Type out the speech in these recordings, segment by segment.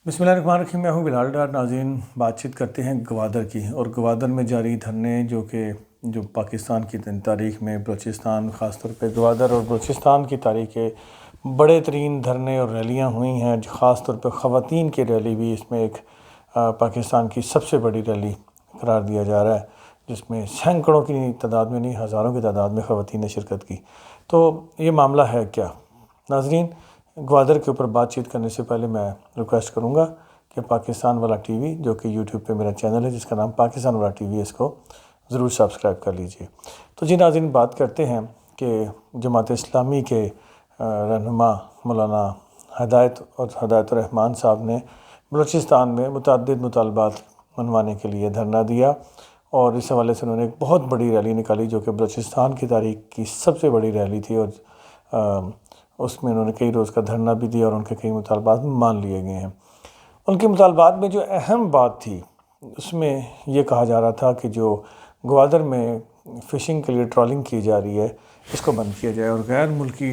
بسم اللہ الرحمن الرحیم۔ میں ہوں بلال ڈار۔ ناظرین، بات چیت کرتے ہیں گوادر کی، اور گوادر میں جاری دھرنے جو پاکستان کی تاریخ میں بلوچستان، خاص طور پہ گوادر اور بلوچستان کی تاریخ کے بڑے ترین دھرنے اور ریلیاں ہوئی ہیں، خاص طور پہ خواتین کی ریلی بھی اس میں ایک پاکستان کی سب سے بڑی ریلی قرار دیا جا رہا ہے، جس میں سینکڑوں کی تعداد میں نہیں، ہزاروں کی تعداد میں خواتین نے شرکت کی۔ تو یہ معاملہ ہے کیا؟ ناظرین، گوادر کے اوپر بات چیت کرنے سے پہلے میں ریکویسٹ کروں گا کہ پاکستان والا ٹی وی، جو کہ یوٹیوب پہ میرا چینل ہے جس کا نام پاکستان والا ٹی وی ہے، اس کو ضرور سبسکرائب کر لیجئے۔ تو جی ناظرین، بات کرتے ہیں کہ جماعت اسلامی کے رہنما مولانا ہدایت الرحمان صاحب نے بلوچستان میں متعدد مطالبات منوانے کے لیے دھرنا دیا، اور اس حوالے سے انہوں نے ایک بہت بڑی ریلی نکالی جو کہ بلوچستان کی تاریخ کی سب سے بڑی ریلی تھی، اور اس میں انہوں نے کئی روز کا دھرنا بھی دیا اور ان کے کئی مطالبات مان لیے گئے ہیں۔ ان کے مطالبات میں جو اہم بات تھی، اس میں یہ کہا جا رہا تھا کہ جو گوادر میں فشنگ کے لیے ٹرالنگ کی جا رہی ہے، اس کو بند کیا جائے، اور غیر ملکی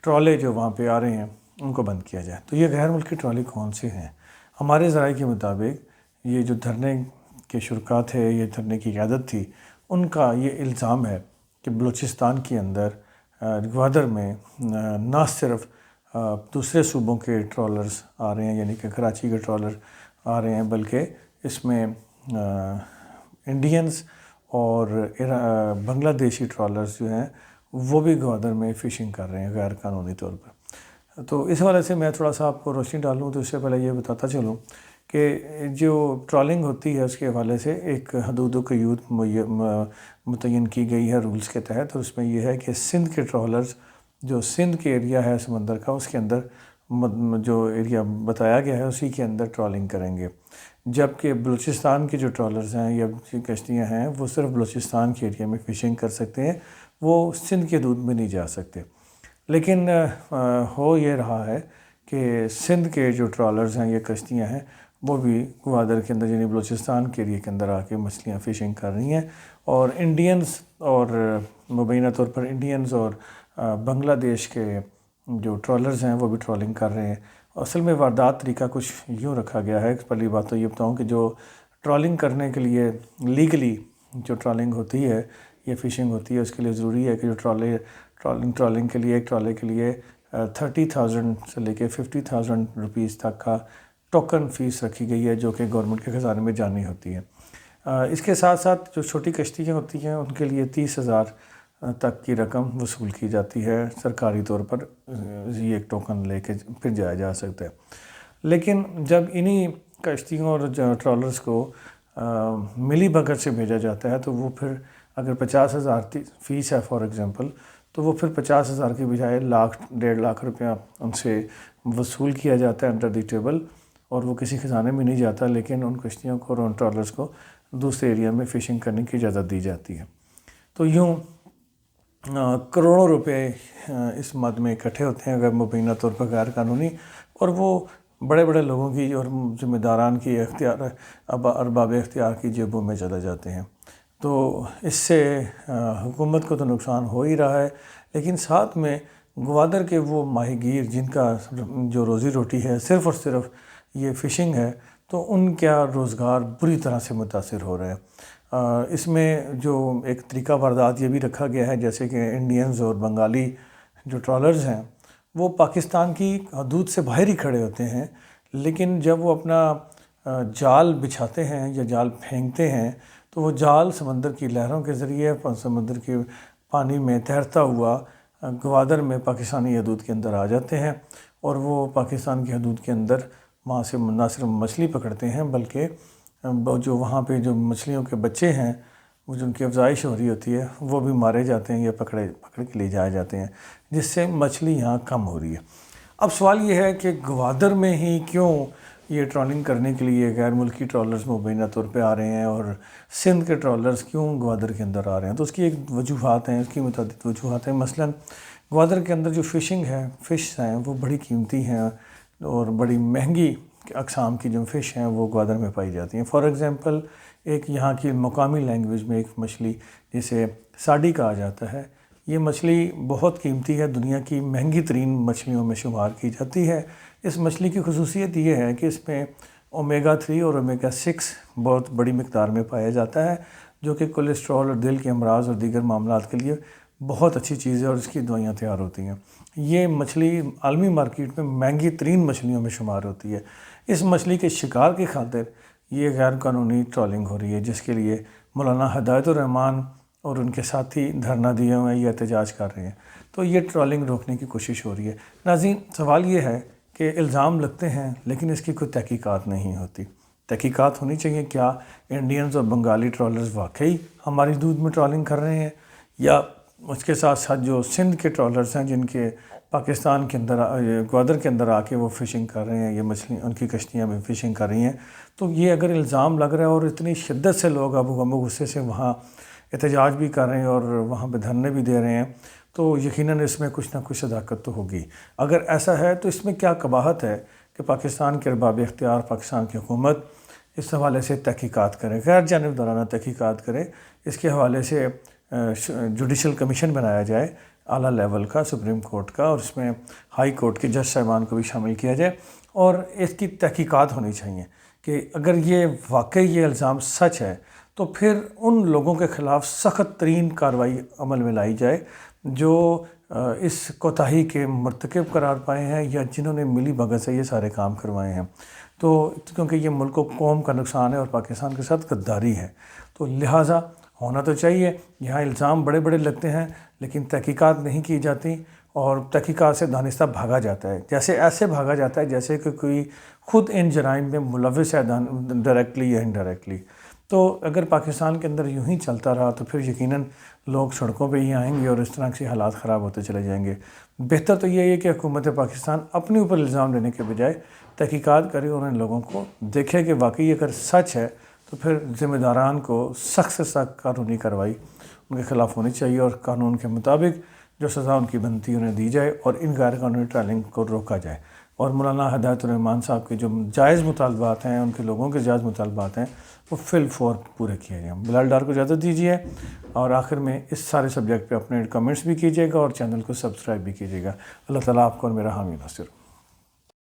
ٹرالے جو وہاں پہ آ رہے ہیں ان کو بند کیا جائے۔ تو یہ غیر ملکی ٹرالی کون سے ہیں؟ ہمارے ذرائع کے مطابق یہ جو دھرنے کے شرکاء تھے، یہ دھرنے کی قیادت تھی، ان کا یہ الزام ہے کہ بلوچستان کے اندر گوادر میں نہ صرف دوسرے صوبوں کے ٹرالرز آ رہے ہیں، یعنی کہ کراچی کے ٹرالر آ رہے ہیں، بلکہ اس میں انڈینز اور بنگلہ دیشی ٹرالرز جو ہیں وہ بھی گوادر میں فشنگ کر رہے ہیں غیر قانونی طور پر۔ تو اس حوالے سے میں تھوڑا سا آپ کو روشنی ڈالوں تو اس سے پہلے یہ بتاتا چلوں کہ جو ٹرالنگ ہوتی ہے اس کے حوالے سے ایک حدود و قیود متعین کی گئی ہے رولز کے تحت، اور اس میں یہ ہے کہ سندھ کے ٹرالرز، جو سندھ کے ایریا ہے سمندر کا، اس کے اندر جو ایریا بتایا گیا ہے اسی کے اندر ٹرالنگ کریں گے، جبکہ بلوچستان کے جو ٹرالرز ہیں یا کشتیاں ہیں وہ صرف بلوچستان کے ایریا میں فشنگ کر سکتے ہیں، وہ سندھ کے حدود میں نہیں جا سکتے۔ لیکن ہو یہ رہا ہے کہ سندھ کے جو ٹرالرز ہیں یا کشتیاں ہیں وہ بھی گوادر کے اندر، یعنی بلوچستان کے ایریا کے اندر آ کے مچھلیاں فشنگ کر رہی ہیں، اور انڈینز اور مبینہ طور پر انڈینز اور بنگلہ دیش کے جو ٹرالرز ہیں وہ بھی ٹرالنگ کر رہے ہیں۔ اصل میں واردات طریقہ کچھ یوں رکھا گیا ہے۔ پہلی بات تو یہ بتاؤں کہ جو ٹرالنگ کرنے کے لیے لیگلی جو ٹرالنگ ہوتی ہے یا فشنگ ہوتی ہے، اس کے لیے ضروری ہے کہ جو ٹرالنگ کے لیے، ایک ٹرالے کے لیے 30,000 سے لے کے 50,000 روپیز تک کا ٹوکن فیس رکھی گئی ہے، جو کہ گورنمنٹ کے خزانے میں جانی ہوتی ہے۔ اس کے ساتھ ساتھ جو چھوٹی کشتیاں ہوتی ہیں ان کے لیے 30,000 تک کی رقم وصول کی جاتی ہے سرکاری طور پر، یہ ایک ٹوکن لے کے پھر جایا جا سکتا ہے۔ لیکن جب انہی کشتیوں اور ٹرالرز کو ملی بھگت سے بھیجا جاتا ہے تو وہ پھر اگر 50,000 فیس ہے فار ایگزامپل، تو وہ پھر 50,000 کے بجائے 1,00,000-1.5 لاکھ روپیہ ان سے وصول کیا جاتا ہے انڈر دی ٹیبل، اور وہ کسی خزانے میں نہیں جاتا، لیکن ان کشتیوں کو اور ان ٹرالرز کو دوسرے ایریا میں فشنگ کرنے کی اجازت دی جاتی ہے۔ تو یوں کروڑوں روپے اس مد میں اکٹھے ہوتے ہیں مبینہ طور پر غیر قانونی، اور وہ بڑے بڑے لوگوں کی اور ذمہ داران کی ارباب اختیار کی جیبوں میں چلے جاتے ہیں۔ تو اس سے حکومت کو تو نقصان ہو ہی رہا ہے، لیکن ساتھ میں گوادر کے وہ ماہی گیر جن کا جو روزی روٹی ہے صرف اور صرف یہ فشنگ ہے، تو ان کا روزگار بری طرح سے متاثر ہو رہا ہے۔ اس میں جو ایک طریقہ واردات یہ بھی رکھا گیا ہے، جیسے کہ انڈینز اور بنگالی جو ٹرالرز ہیں وہ پاکستان کی حدود سے باہر ہی کھڑے ہوتے ہیں، لیکن جب وہ اپنا جال بچھاتے ہیں یا جال پھینکتے ہیں تو وہ جال سمندر کی لہروں کے ذریعے سمندر کے پانی میں تیرتا ہوا گوادر میں پاکستانی حدود کے اندر آ جاتے ہیں، اور وہ پاکستان کی حدود کے اندر وہاں سے نہ صرف مچھلی پکڑتے ہیں بلکہ جو وہاں پہ جو مچھلیوں کے بچے ہیں وہ جن کی افزائش ہو رہی ہوتی ہے وہ بھی مارے جاتے ہیں یا پکڑ کے لے جائے جاتے ہیں، جس سے مچھلی یہاں کم ہو رہی ہے۔ اب سوال یہ ہے کہ گوادر میں ہی کیوں یہ ٹرالنگ کرنے کے لیے غیر ملکی ٹرالرز مبینہ طور پہ آ رہے ہیں، اور سندھ کے ٹرالرز کیوں گوادر کے اندر آ رہے ہیں؟ تو اس کی ایک وجوہات ہیں، اس کی متعدد وجوہات ہیں۔ مثلاً گوادر کے اندر جو فشنگ ہے، فش ہیں، وہ بڑی قیمتی ہیں اور بڑی مہنگی اقسام کی جو فش ہیں وہ گوادر میں پائی جاتی ہیں۔ فار ایگزامپل ایک یہاں کی مقامی لینگویج میں ایک مچھلی جسے ساڑی کہا جاتا ہے، یہ مچھلی بہت قیمتی ہے، دنیا کی مہنگی ترین مچھلیوں میں شمار کی جاتی ہے۔ اس مچھلی کی خصوصیت یہ ہے کہ اس میں اومیگا 3 اور اومیگا 6 بہت بڑی مقدار میں پایا جاتا ہے، جو کہ کولیسٹرول اور دل کے امراض اور دیگر معاملات کے لیے بہت اچھی چیز ہے اور اس کی دوائیاں تیار ہوتی ہیں۔ یہ مچھلی عالمی مارکیٹ میں مہنگی ترین مچھلیوں میں شمار ہوتی ہے۔ اس مچھلی کے شکار کی خاطر یہ غیر قانونی ٹرالنگ ہو رہی ہے، جس کے لیے مولانا ہدایت الرحمان اور ان کے ساتھی دھرنا دیے ہوئے ہیں یا احتجاج کر رہے ہیں۔ تو یہ ٹرالنگ روکنے کی کوشش ہو رہی ہے۔ ناظرین، سوال یہ ہے کہ الزام لگتے ہیں لیکن اس کی کوئی تحقیقات نہیں ہوتی۔ تحقیقات ہونی چاہیے، کیا انڈینز اور بنگالی ٹرالرز واقعی ہماری حدود میں ٹرالنگ کر رہے ہیں، یا اس کے ساتھ ساتھ جو سندھ کے ٹرالرز ہیں جن کے پاکستان کے اندر گوادر کے اندر آ کے وہ فشنگ کر رہے ہیں، یہ مچھلی ان کی کشتیاں میں فشنگ کر رہی ہیں۔ تو یہ اگر الزام لگ رہا ہے اور اتنی شدت سے لوگ اب غم و غصے سے وہاں احتجاج بھی کر رہے ہیں اور وہاں پہ دھرنے بھی دے رہے ہیں، تو یقیناً اس میں کچھ نہ کچھ صداقت تو ہوگی۔ اگر ایسا ہے تو اس میں کیا قباحت ہے کہ پاکستان کے ارباب اختیار، پاکستان کی حکومت اس حوالے سے تحقیقات کرے، غیر جانبدارانہ تحقیقات کرے، اس کے حوالے سے جوڈیشل کمیشن بنایا جائے اعلیٰ لیول کا، سپریم کورٹ کا، اور اس میں ہائی کورٹ کے جج صاحبان کو بھی شامل کیا جائے، اور اس کی تحقیقات ہونی چاہیے کہ اگر یہ واقعی یہ الزام سچ ہے تو پھر ان لوگوں کے خلاف سخت ترین کارروائی عمل میں لائی جائے جو اس کوتاہی کے مرتکب قرار پائے ہیں یا جنہوں نے ملی بھگت سے یہ سارے کام کروائے ہیں۔ تو کیونکہ یہ ملک و قوم کا نقصان ہے اور پاکستان کے ساتھ غداری ہے، تو لہٰذا ہونا تو چاہیے۔ یہاں الزام بڑے بڑے لگتے ہیں لیکن تحقیقات نہیں کی جاتی، اور تحقیقات سے دانستہ بھاگا جاتا ہے، جیسے ایسے بھاگا جاتا ہے جیسے کہ کوئی خود ان جرائم میں ملوث ہے، ڈائریکٹلی یا انڈائریکٹلی۔ تو اگر پاکستان کے اندر یوں ہی چلتا رہا تو پھر یقیناً لوگ سڑکوں پہ ہی آئیں گے اور اس طرح سے حالات خراب ہوتے چلے جائیں گے۔ بہتر تو یہ ہے کہ حکومت پاکستان اپنے اوپر الزام لینے کے بجائے تحقیقات کرے اور ان لوگوں کو دیکھے کہ واقعی اگر سچ ہے تو پھر ذمہ داران کو سخت سے سخت قانونی کارروائی ان کے خلاف ہونی چاہیے، اور قانون کے مطابق جو سزا ان کی بنتی انہیں دی جائے اور ان غیر قانونی ٹرالنگ کو روکا جائے، اور مولانا ہدایت الرحمان صاحب کے جو جائز مطالبات ہیں، ان کے لوگوں کے جائز مطالبات ہیں، وہ فی الفور پورے کیے جائیں۔ بلال ڈار کو اجازت دیجیے، اور آخر میں اس سارے سبجیکٹ پہ اپنے کمنٹس بھی کیجیے گا اور چینل کو سبسکرائب بھی کیجیے گا۔ اللہ تعالیٰ آپ کو اور میرا حامی ناصر ہو۔